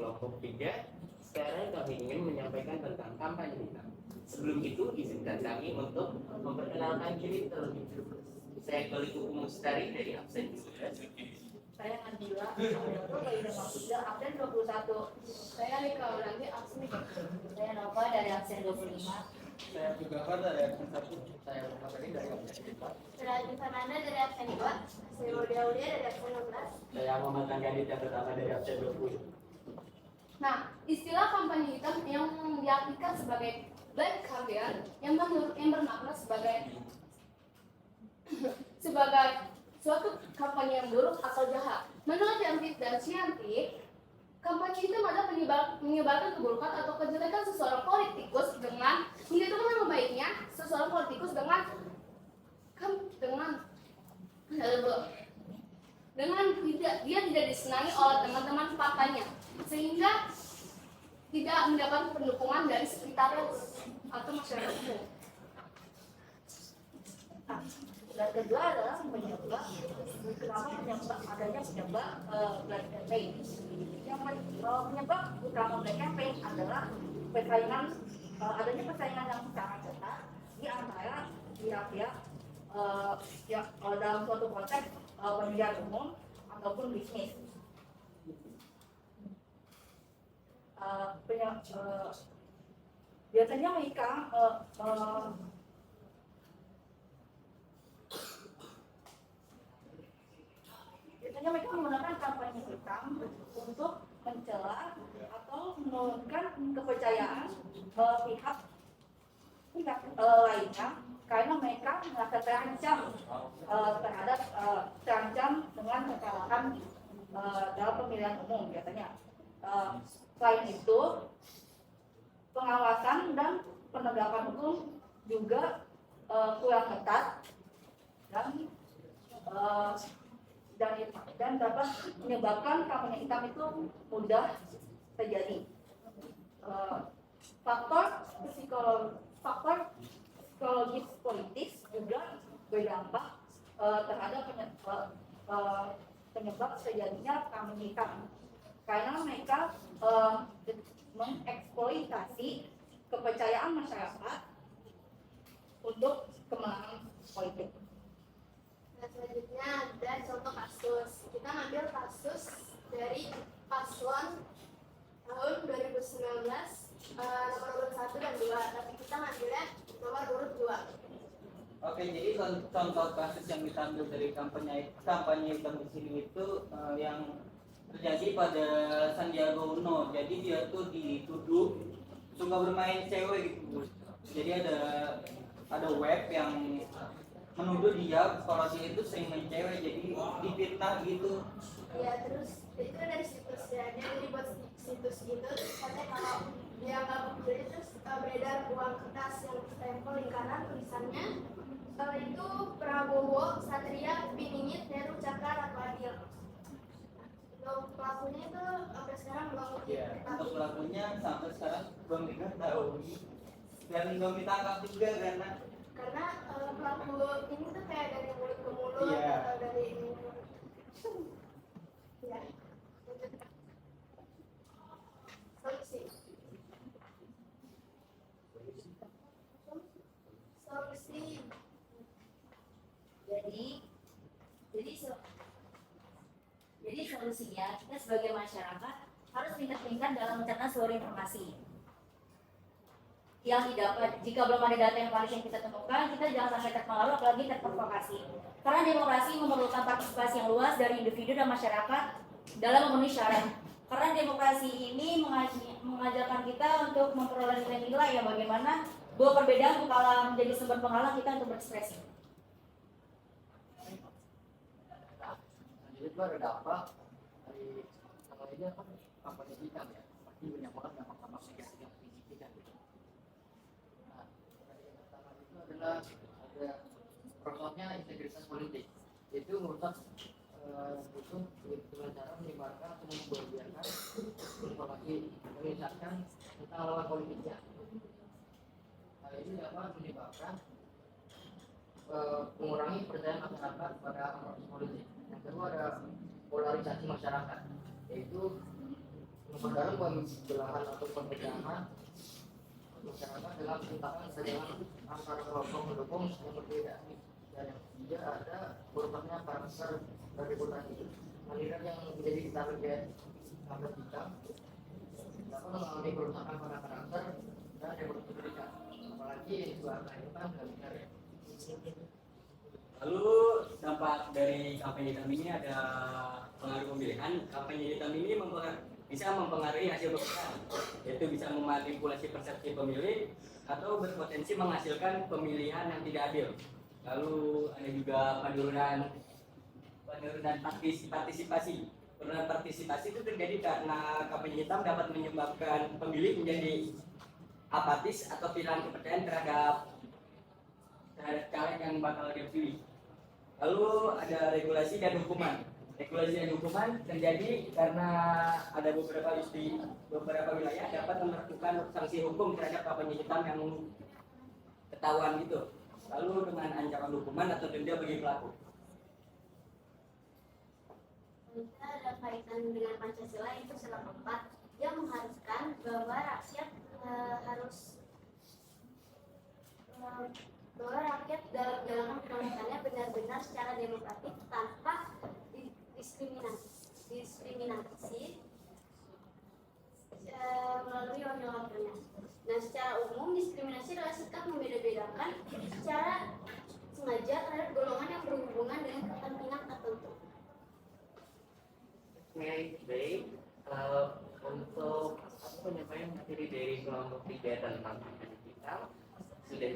kelompok 3. Sekarang kami ingin menyampaikan tentang kampanye hitam. Sebelum itu, izinkan kami untuk memperkenalkan diri terlebih dahulu. Saya Koliku Mustari dari absen 12. Saya Nabila, dari Mahfudza, absen 21. Saya Rika Ulangi, absen 30. Saya Nova dari absen 25. Saya juga dari absen 1. Saya Muhammad dari absen 4. Saya Fernanda dari absen 2. Saya Rodia Ulia dari absen 16. Saya Muhammad Tangga yang pertama dari absen 20. Nah, istilah kampanye hitam yang diartikan sebagai black campaign yang bermakna sebagai suatu kampanye yang buruk atau jahat. Menurut Yanti dan Cianti, kampanye hitam adalah menyebarkan keburukan atau kejelekan seseorang politikus dengan menjatuhkan nama baiknya seseorang politikus dengan dia tidak disenangi oleh teman-teman partainya, sehingga tidak mendapat pendukungan dari sekitarnya atau masyarakat umum. Dan kedua adalah penyebab adanya penyebab black campaign. Yang penyebab utama black campaign adalah adanya persaingan yang sangat ketat di antara pihak-pihak yang dalam suatu konteks pemilihan umum ataupun bisnis. Biasanya mereka menggunakan kampanye hitam untuk mencela atau menurunkan kepercayaan pihak lainnya karena mereka merasa terancam dengan kekalahan dalam pemilihan umum biasanya. Selain itu, pengawasan dan penegakan hukum juga kurang ketat dan dapat menyebabkan kampanye hitam itu mudah terjadi. Faktor psikologis politis juga berdampak terhadap penyebab terjadinya kampanye hitam karena mereka mengeksploitasi kepercayaan masyarakat untuk kemenangan politik. Nah, selanjutnya ada contoh kasus. Kita ambil kasus dari paslon tahun 2019 nomor urut 1 dan 2, tapi kita ngambilnya nomor urut 2. Oke, jadi contoh kasus yang kita ambil dari kampanye hitam di sini itu yang terjadi pada Sandiaga Uno. Jadi dia tuh dituduh suka bermain cewek gitu. Jadi ada web yang menuduh dia kalau dia itu sering main cewek, jadi difitnah gitu. Ya, terus itu dari situsnya, dia dibuat situs gitu, terus katanya kalau dia nggak berbeli, terus beredar uang kertas yang stempel lingkaran tulisannya itu Prabowo, Satria, Biningit, Heru, Cakra, Ratu Adil. Untuk pelakunya itu sampai sekarang belum Iya, untuk pelakunya sampai sekarang belum diketahui dan belum ditangkap juga karena pelaku ini tuh kayak dari mulut ke mulut Iya. atau dari ini. Ya. Solusi. Jadi solusinya kita sebagai masyarakat harus pintar-pintar dalam mencerna seluruh informasi yang didapat. Jika belum ada data yang valid yang kita temukan, kita jangan sampai terpengaruh apalagi terprovokasi. Karena demokrasi memerlukan partisipasi yang luas dari individu dan masyarakat dalam memenuhi syarat. Karena demokrasi ini mengajarkan kita untuk memperoleh nilai-nilai yang bagaimana bahwa perbedaan bukanlah menjadi sumber penghalang kita untuk berekspresi. Jadi itu ada dampak dari kalau ini kan kampanye hitam ya, pasti banyak banget dampak-dampak negatif yang signifikan gitu. Nah, dari yang pertama itu adalah ada robohnya integritas politik, yaitu merusak itu dengan cara menyebarkan atau membiarkan informasi menyesatkan tentang lawan politiknya. Hal ini dapat menyebabkan mengurangi kepercayaan masyarakat pada aparatus politik. Yang kedua ada polarisasi masyarakat, yaitu memperdalam pembelahan atau pembedahan masyarakat dalam tindakan sedang antara kelompok pendukung yang berbeda. Dan yang ketiga ada berubahnya karakter dari kota itu. Aliran yang menjadi target kampanye kita dapat mengalami perubahan pada karakter dan yang berbeda. Apalagi suara itu kan nggak benar ya. Lalu dampak dari kampanye hitam ini ada pengaruh pemilihan. Kampanye hitam ini bisa mempengaruhi hasil pemilihan, yaitu bisa memanipulasi persepsi pemilih atau berpotensi menghasilkan pemilihan yang tidak adil. Lalu ada juga penurunan partisipasi. Penurunan partisipasi itu terjadi karena kampanye hitam dapat menyebabkan pemilih menjadi apatis atau kehilangan kepercayaan terhadap caleg yang bakal dipilih. Lalu ada regulasi dan hukuman. Regulasi dan hukuman terjadi karena ada beberapa wilayah dapat melakukan sanksi hukum terhadap kampanye hitam yang ketahuan gitu. Lalu dengan ancaman hukuman atau denda bagi pelaku. Kita ada kaitan dengan Pancasila itu sila keempat yang mengharuskan bahwa rakyat bahwa rakyat dalam menjalankan pemerintahannya benar-benar secara demokratik tanpa diskriminasi melalui wakil-wakilnya. Nah, secara umum diskriminasi adalah sikap membeda-bedakan secara sengaja terhadap golongan yang berhubungan dengan kepentingan tertentu. Baik, untuk penyampaian materi dari kelompok 3 tentang kampanye hitam sudah